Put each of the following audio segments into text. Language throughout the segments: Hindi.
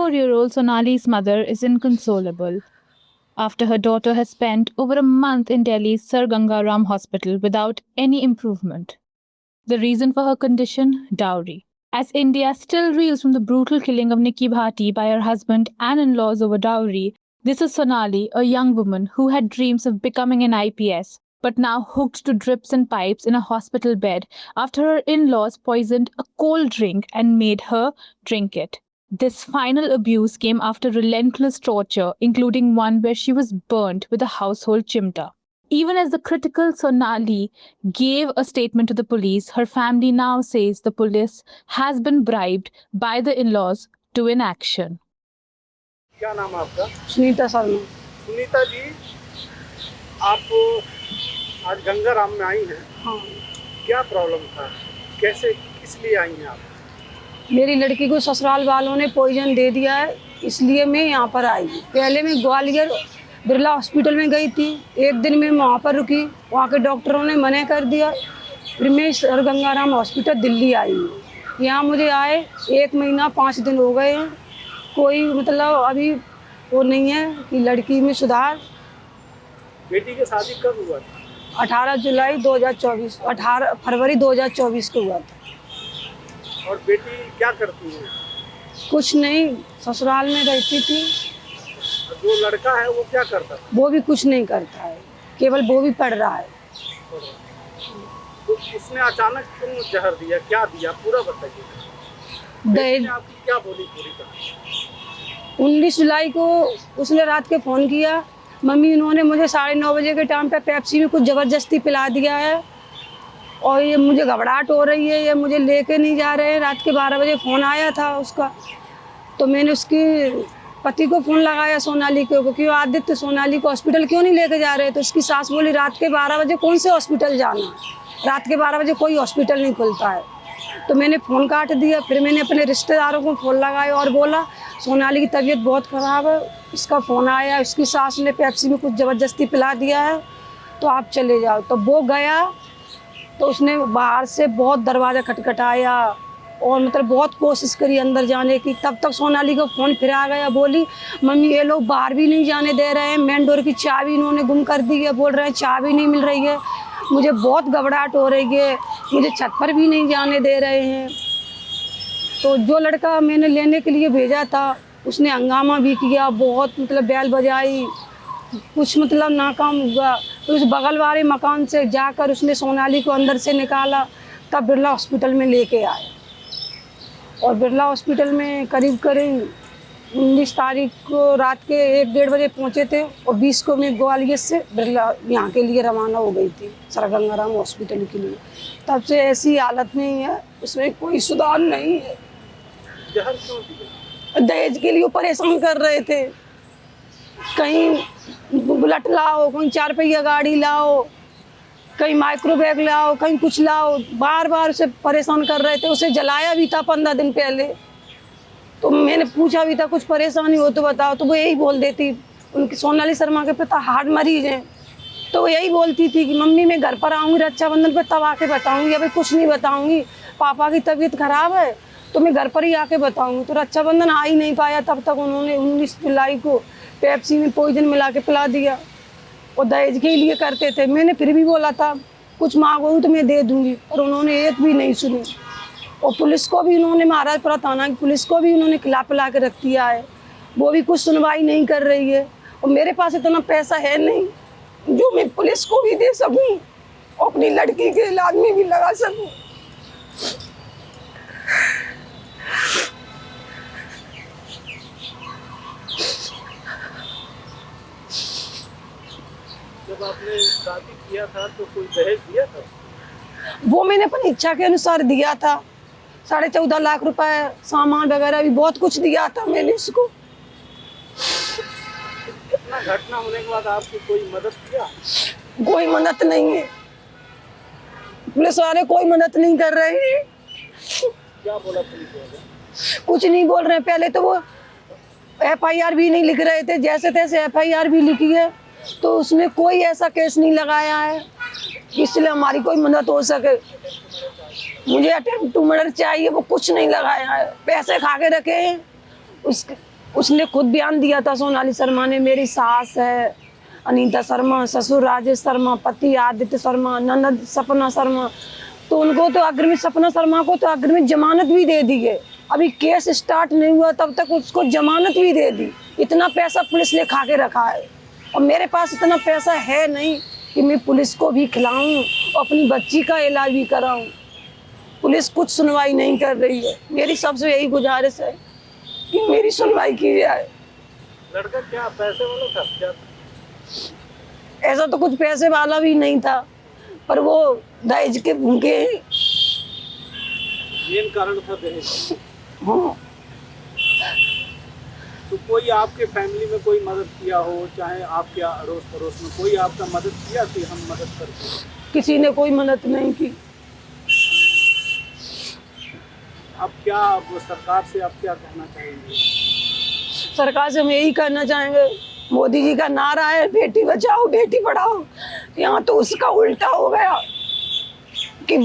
24-year-old Sonali's mother is inconsolable after her daughter has spent over a month in Delhi's Sir Gangaram Hospital without any improvement. The reason for her condition? Dowry. As India still reels from the brutal killing of Nikki Bhati by her husband and in-laws over dowry, this is Sonali, a young woman who had dreams of becoming an IPS, but now hooked to drips and pipes in a hospital bed after her in-laws poisoned a cold drink and made her drink it. This final abuse came after relentless torture, including one where she was burnt with a household chimta. Even as the critical Sonali gave a statement to the police, her family now says the police has been bribed by the in-laws to inaction. क्या नाम है आपका? सुनीता शर्मा। सुनीता जी, आप आज गंगाराम में आई हैं। हाँ, क्या प्रॉब्लम था? कैसे, किस लिए आई हैं आप? मेरी लड़की को ससुराल वालों ने पॉइजन दे दिया है, इसलिए मैं यहाँ पर आई। पहले मैं ग्वालियर बिरला हॉस्पिटल में गई थी, एक दिन मैं वहाँ पर रुकी, वहाँ के डॉक्टरों ने मना कर दिया। फिर मैं सर गंगाराम हॉस्पिटल दिल्ली आई हूँ। यहाँ मुझे आए 1 महीना 5 दिन हो गए हैं, कोई मतलब अभी वो नहीं है कि लड़की में सुधार। बेटी की शादी कब हुआ था? 18 जुलाई 2024, 18 फरवरी 2024 को हुआ था। और बेटी क्या करती है? कुछ नहीं, ससुराल में रहती थी। जो लड़का है वो क्या करता था? वो भी कुछ नहीं करता है, केवल वो भी पढ़ रहा है। तो उसने अचानक क्यों जहर दिया, क्या दिया, पूरा बताइए। दहेज आपकी क्या बोली पूरी कहानी? 19 जुलाई को उसने रात के फ़ोन किया, मम्मी इन्होंने मुझे 9:30 बजे के टाइम पे पेप्सी में कुछ ज़बरदस्ती पिला दिया है और ये मुझे घबराहट हो रही है, ये मुझे लेके नहीं जा रहे हैं। रात के 12 बजे फ़ोन आया था उसका, तो मैंने उसकी पति को फ़ोन लगाया सोनाली को, क्योंकि आदित्य सोनाली को हॉस्पिटल क्यों नहीं लेके जा रहे। तो उसकी सास बोली रात के 12 बजे कौन से हॉस्पिटल जाना है, रात के 12 बजे कोई हॉस्पिटल नहीं खुलता है। तो मैंने फ़ोन काट दिया। फिर मैंने अपने रिश्तेदारों को फ़ोन लगाया और बोला सोनाली की तबीयत बहुत ख़राब है, इसका फ़ोन आया, उसकी सास ने पेप्सी में कुछ ज़बरदस्ती पिला दिया है, तो आप चले जाओ। तो वो गया, तो उसने बाहर से बहुत दरवाज़ा खटखटाया और मतलब बहुत कोशिश करी अंदर जाने की। तब तक सोनाली का फ़ोन फिर आ गया, बोली मम्मी ये लोग बाहर भी नहीं जाने दे रहे हैं, मेन डोर की चाबी इन्होंने गुम कर दी है, बोल रहे हैं चाबी नहीं मिल रही है, मुझे बहुत घबराहट हो रही है, मुझे छत पर भी नहीं जाने दे रहे हैं। तो जो लड़का मैंने लेने के लिए भेजा था उसने हंगामा भी किया, बहुत मतलब बैल बजाई, कुछ मतलब नाकाम हुआ। तो उस बगल वाले मकान से जाकर उसने सोनाली को अंदर से निकाला, तब बिरला हॉस्पिटल में लेके आए। और बिरला हॉस्पिटल में करीब 19 तारीख को रात के 1-1:30 बजे पहुँचे थे और 20 को मैं ग्वालियर से बिरला यहाँ के लिए रवाना हो गई थी, सर गंगाराम हॉस्पिटल के लिए। तब से ऐसी हालत नहीं है, उसमें कोई सुधार नहीं है। जहर क्यों दिया? दहेज के लिए परेशान कर रहे थे, कहीं बुलेट लाओ, कहीं 4 पहिया गाड़ी लाओ, कहीं माइक्रो बैग लाओ, कहीं कुछ लाओ, बार बार उसे परेशान कर रहे थे। उसे जलाया भी था 15 दिन पहले। तो मैंने पूछा भी था कुछ परेशानी हो तो बताओ, तो वो यही बोल देती, उनकी सोनाली शर्मा के पिता हार्ट मरीज हैं, तो वो यही बोलती थी कि मम्मी मैं घर पर आऊँगी रक्षाबंधन पर तब आके बताऊँगी, अभी कुछ नहीं बताऊँगी, पापा की तबीयत खराब है तो मैं घर पर ही आके बताऊँगी। तो रक्षाबंधन आ ही नहीं पाया, तब तक उन्होंने 19 जुलाई को पेप्सी में पॉइजन मिला के पिला दिया। और दहेज के लिए करते थे, मैंने फिर भी बोला था कुछ मांगोगी तो मैं दे दूँगी, और उन्होंने एक भी नहीं सुनी। और पुलिस को भी उन्होंने, महाराजपुरा थाना की पुलिस को भी उन्होंने खिला पिला के रख दिया है, वो भी कुछ सुनवाई नहीं कर रही है। और मेरे पास इतना पैसा है नहीं जो मैं पुलिस को भी दे सकूं और अपनी लड़की के इलाज में भी लगा सकूं। जब आपने शादी किया था तो कोई दहेज दिया था? वो मैंने अपनी इच्छा के अनुसार दिया था, 14.5 लाख रुपए, सामान वगैरह भी बहुत कुछ दिया था मैंने उसको। इतना घटना होने के बाद आपकी कोई मदद किया? कोई मदद नहीं है, पुलिस वाले कोई मदद नहीं कर रहे हैं। क्या बोला पुलिस वाले? कुछ नहीं बोल रहे हैं। पहले तो वो FIR भी नहीं लिख रहे थे, जैसे तैसे FIR भी लिखी है, तो उसमें कोई ऐसा केस नहीं लगाया है इसलिए हमारी कोई मदद हो सके। मुझे अटेम्प्ट टू मर्डर चाहिए, वो कुछ नहीं लगाया है, पैसे खा के रखे हैं, उसने खुद बयान दिया था सोनाली शर्मा ने, मेरी सास है अनीता शर्मा, ससुर राजेश शर्मा, पति आदित्य शर्मा, ननद सपना शर्मा, तो उनको तो अग्रिम सपना शर्मा को तो अग्रिम जमानत भी दे दी है। अभी केस स्टार्ट नहीं हुआ तब तक उसको जमानत भी दे दी। इतना पैसा पुलिस ने खा के रखा है और मेरे पास इतना पैसा है नहीं कि मैं पुलिस को भी खिलाऊं और अपनी बच्ची का इलाज भी कराऊं। पुलिस कुछ सुनवाई नहीं कर रही है। मेरी सबसे यही गुजारिश है कि मेरी सुनवाई की जाए। लड़का क्या पैसे वाला था क्या? ऐसा तो कुछ पैसे वाला भी नहीं था, पर वो दहेज के उनके मेन कारण था दहेज। हाँ। तो कोई आपके फैमिली में कोई मदद किया हो, चाहे आपके अड़ोस पड़ोस में कोई आपका मदद किया कि हम मदद करते हैं? किसी ने कोई मदद नहीं की। अब क्या, अब सरकार से आप क्या कहना चाहेंगे? सरकार से हम यही कहना चाहेंगे, मोदी जी का नारा है बेटी बचाओ बेटी पढ़ाओ, यहाँ तो उसका उल्टा हो गया कि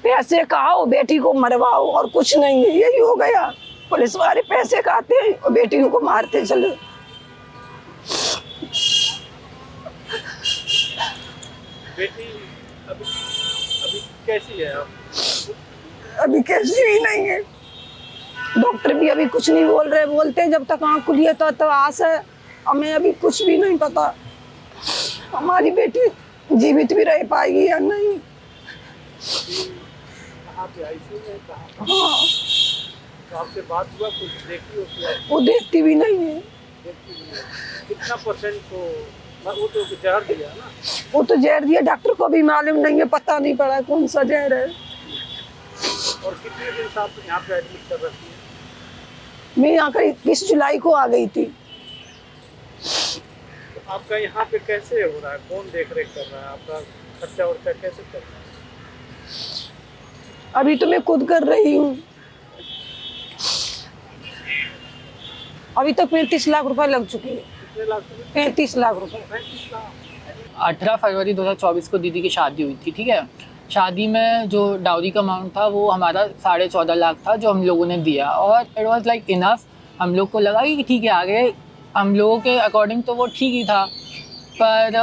पैसे खाओ बेटी को मरवाओ और कुछ नहीं है, यही हो गया। पुलिस वाले पैसे खाते हैं और बेटियों को मारते चले। बेटी अभी अभी कैसी है? अभी कैसी भी नहीं है। डॉक्टर भी अभी कुछ नहीं बोल रहे, बोलते हैं जब तक आँख खुली है तो आस है। हमें अभी कुछ भी नहीं पता हमारी बेटी जीवित भी रह पाएगी या नहीं। कहाँ पे आईसीयू में? कहाँ? हाँ, तो आपसे बात हुआ, कुछ देखी हो क्या? वो देखती भी नहीं है। देखती भी नहीं। कितना परसेंट को वो तो जहर दिया ना? वो तो जहर दिया, डॉक्टर को भी मालूम नहीं है, पता नहीं पड़ा कौन सा जहर है। और कितने दिन से आप यहाँ पे एडमिट कर रखी है? मैं यहाँ का 21 जुलाई को आ गई थी। तो आपका यहाँ पे कैसे हो रहा है? कौन देख रेख कर रहा है? आपका खर्चा वर्चा कैसे कर रहा है? अभी तो मैं खुद कर रही हूँ। अभी तक 35 लाख रुपए लग चुके हैं। कितने लाख रुपए? 35 लाख रुपए। 35 लाख। 18 फरवरी 2024 को दीदी की शादी हुई थी, ठीक है। शादी में जो डाउरी का अमाउंट था वो हमारा 14.5 लाख था जो हम लोगों ने दिया, और इट वाज लाइक इनफ। हम लोग को लगा कि ठीक है, आगे हम लोगों के अकॉर्डिंग तो वो ठीक ही था, पर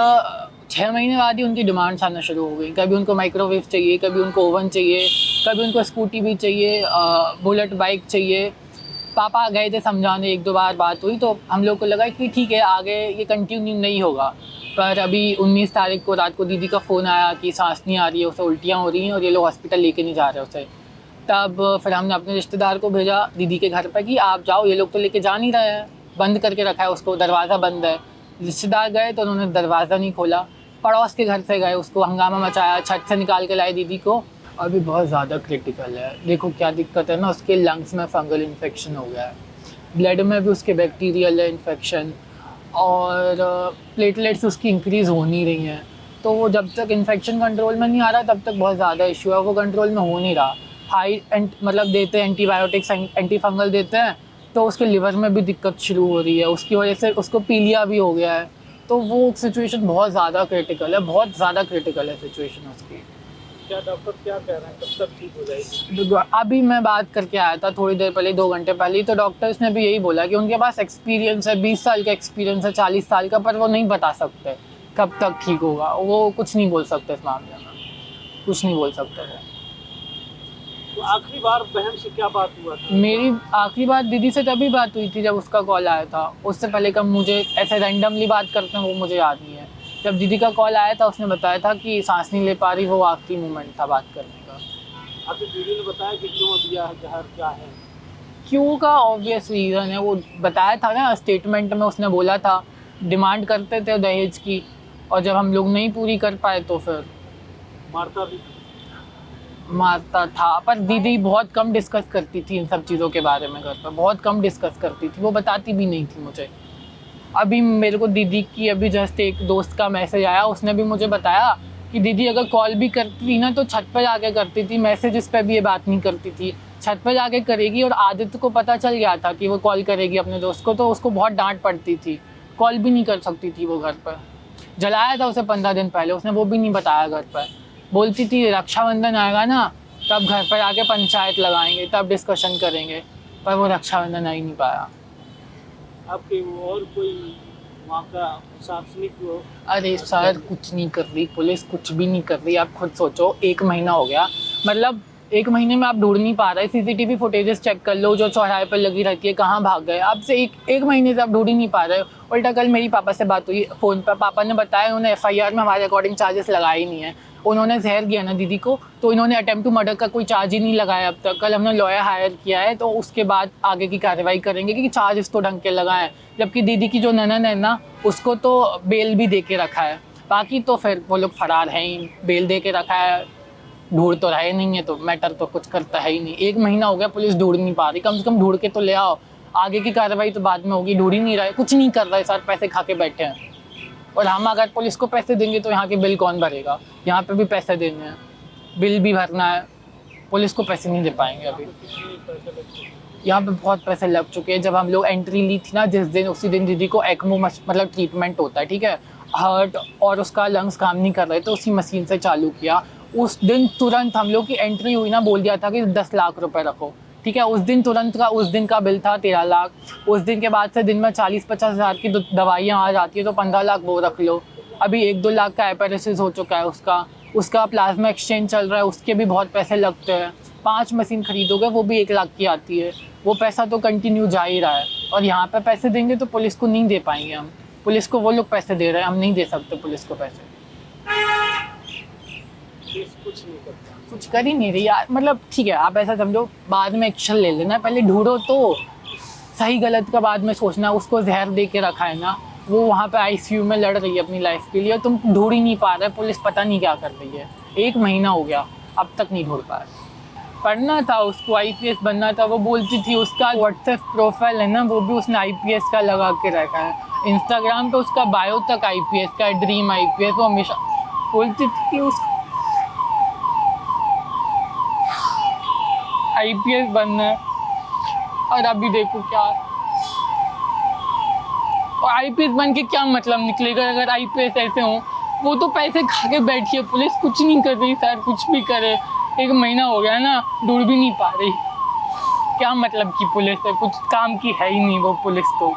6 महीने बाद ही उनकी डिमांड्स आना शुरू हो गई। कभी उनको माइक्रोवेव चाहिए, कभी उनको ओवन चाहिए, कभी उनको स्कूटी भी चाहिए, बुलेट बाइक चाहिए। पापा गए थे समझाने, 1-2 बार बात हुई तो हम लोग को लगा कि ठीक है आगे ये कंटिन्यू नहीं होगा। पर अभी 19 तारीख को रात को दीदी का फ़ोन आया कि सांस नहीं आ रही है, उसे उल्टियाँ हो रही हैं और ये लोग हॉस्पिटल लेके नहीं जा रहे उसे। तब फिर हमने अपने रिश्तेदार को भेजा दीदी के घर पर कि आप जाओ, ये लोग तो लेके जा नहीं रहे हैं, बंद करके रखा है उसको, दरवाज़ा बंद है। रिश्तेदार गए तो उन्होंने दरवाज़ा नहीं खोला, पड़ोस के घर से गए, उसको हंगामा मचाया, छत से निकाल के लाए दीदी को। अभी बहुत ज़्यादा क्रिटिकल है। देखो क्या दिक्कत है ना, उसके लंग्स में फंगल इन्फेक्शन हो गया है, ब्लड में भी उसके बैक्टीरियल है इन्फेक्शन, और प्लेटलेट्स उसकी इंक्रीज़ हो नहीं रही हैं। तो वो जब तक इन्फेक्शन कंट्रोल में नहीं आ रहा तब तक बहुत ज़्यादा इशू है, वो कंट्रोल में हो नहीं रहा। हाई मतलब देते हैं एंटीबायोटिक्स, एंटी फंगल देते हैं, तो उसके लिवर में भी दिक्कत शुरू हो रही है, उसकी वजह से उसको पीलिया भी हो गया है। तो वो सिचुएशन बहुत ज़्यादा क्रिटिकल है, बहुत ज़्यादा क्रिटिकल है सिचुएशन उसकी। क्या डॉक्टर क्या कह रहे हैं, कब तक ठीक हो जाएगी? अभी मैं बात करके आया था थोड़ी देर पहले, 2 घंटे पहले, तो डॉक्टर्स ने भी यही बोला कि उनके पास एक्सपीरियंस है, 20 साल का एक्सपीरियंस है, 40 साल का, पर वो नहीं बता सकते कब तक ठीक होगा। वो कुछ नहीं बोल सकते इस मामले में, कुछ नहीं बोल सकते वो। तो आखिरी बार बहन से क्या बात हुआ था? मेरी आखिरी बात दीदी से तभी बात हुई थी जब उसका कॉल आया था। उससे पहले कब मुझे ऐसे रैंडमली बात करते हैं वो मुझे याद नहीं है। जब दीदी का कॉल आया था उसने बताया था कि सांस नहीं ले पा रही, वो आखिरी मोमेंट था बात करने का। आपकी दीदी ने बताया कि क्यों दिया है जहर, क्या है? क्यों का ऑब्वियस रीज़न है, वो बताया था ना स्टेटमेंट में, उसने बोला था डिमांड करते थे दहेज की, और जब हम लोग नहीं पूरी कर पाए तो फिर मारता भी मारता था। पर दीदी बहुत कम डिस्कस करती थी इन सब चीज़ों के बारे में घर पर, बहुत कम डिस्कस करती थी, वो बताती भी नहीं थी मुझे। अभी मेरे को दीदी की अभी जस्ट एक दोस्त का मैसेज आया, उसने भी मुझे बताया कि दीदी अगर कॉल भी करती थी ना तो छत पर जाके करती थी, मैसेजेस पे भी ये बात नहीं करती थी, छत पर जाके करेगी। और आदित्य को पता चल गया था कि वो कॉल करेगी अपने दोस्त को, तो उसको बहुत डांट पड़ती थी, कॉल भी नहीं कर सकती थी वो घर पर। जलाया था उसे 15 दिन पहले, उसने वो भी नहीं बताया घर पर। बोलती थी रक्षाबंधन आएगा ना तब घर पर आके पंचायत लगाएंगे, तब डिस्कशन करेंगे, पर वो रक्षाबंधन आ ही नहीं पाया। आपके और कोई वहाँ का प्रशासनिक वो अरे सर कुछ नहीं कर रही पुलिस, कुछ भी नहीं कर रही। आप खुद सोचो, 1 महीना हो गया, मतलब 1 महीने में आप ढूंढ नहीं पा रहे। सीसीटीवी फुटेजेस चेक कर लो जो चौराहे पर लगी रहती है, कहाँ भाग गए। अब से एक महीने से आप ढूंढ ही नहीं पा रहे। उल्टा कल मेरी पापा से बात हुई फ़ोन पर, पापा ने बताया उन्होंने FIR में हमारे अकॉर्डिंग चार्जेस लगाए ही नहीं है। उन्होंने जहर दिया ना दीदी को, तो इन्होंने अटेम्प्ट टू मर्डर का कोई चार्ज ही नहीं लगाया अब तक। कल हमने लॉयर हायर किया है, तो उसके बाद आगे की कार्रवाई करेंगे कि चार्जेस तो ढंग के लगाएं। जबकि दीदी की जो ननद है ना, उसको तो बेल भी दे के रखा है, बाकी तो फिर वो लोग फरार हैं ही। बेल दे के रखा है, ढूंढ तो रहे नहीं है, तो मैटर तो कुछ करता है ही नहीं। 1 महीना हो गया, पुलिस ढूंढ नहीं पा रही। कम से कम ढूंढ के तो ले आओ, आगे की कार्रवाई तो बाद में होगी। ढूंढ ही नहीं रहे, कुछ नहीं कर रहे सर, पैसे खा के बैठे हैं। और हम अगर पुलिस को पैसे देंगे तो यहाँ के बिल कौन भरेगा? यहाँ पे भी पैसे देने हैं, बिल भी भरना है, पुलिस को पैसे नहीं दे पाएंगे अभी। यहाँ पे बहुत पैसे लग चुके हैं। जब हम लोग एंट्री ली थी ना जिस दिन, उसी दिन दीदी को ECMO मतलब ट्रीटमेंट होता है, ठीक है, हार्ट और उसका लंग्स काम नहीं कर रहे, तो उसी मशीन से चालू किया। उस दिन तुरंत हम लोग की एंट्री हुई ना, बोल दिया था कि 10 लाख रुपए रखो, ठीक है। उस दिन तुरंत का, उस दिन का बिल था 13 लाख। उस दिन के बाद से दिन में 40-50 हज़ार की दवाइयाँ आ जाती है, तो 15 लाख वो रख लो। अभी 1-2 लाख का एपेरेसिस हो चुका है उसका प्लाज्मा एक्सचेंज चल रहा है, उसके भी बहुत पैसे लगते हैं। 5 मशीन खरीदोगे वो भी 1 लाख की आती है। वो पैसा तो कंटिन्यू जा ही रहा है। और यहाँ पे पैसे देंगे तो पुलिस को नहीं दे पाएंगे हम। पुलिस को वो लोग पैसे दे रहे हैं, हम नहीं दे सकते पुलिस को पैसे। कुछ नहीं करता। कुछ कर ही नहीं रही यार। मतलब ठीक है, आप ऐसा समझो, बाद में एक्शन ले लेना, पहले ढूंढो तो। सही गलत का बाद में सोचना। उसको जहर दे के रखा है ना, वो वहाँ पे ICU में लड़ रही है अपनी लाइफ के लिए, तुम ढूंढ ही नहीं पा रहे। पुलिस पता नहीं क्या कर रही है। 1 महीना हो गया, अब तक नहीं ढूंढ पाया। पढ़ना था उसको, IPS बनना था। वो बोलती थी उसका WhatsApp प्रोफाइल है ना, वो भी उसने IPS का लगा के रखा है। इंस्टाग्राम पे उसका बायो तक IPS का है, ड्रीम IPS। वो हमेशा बोलती थी कि उस IPS बनना है, और अभी देखो क्या। और IPS बन के क्या मतलब निकलेगा अगर IPS ऐसे हो? वो तो पैसे खा के बैठी है, पुलिस कुछ नहीं कर रही सर, कुछ भी करे। 1 महीना हो गया ना, ढूंढ भी नहीं पा रही। क्या मतलब की पुलिस है, कुछ काम की है ही नहीं वो पुलिस तो।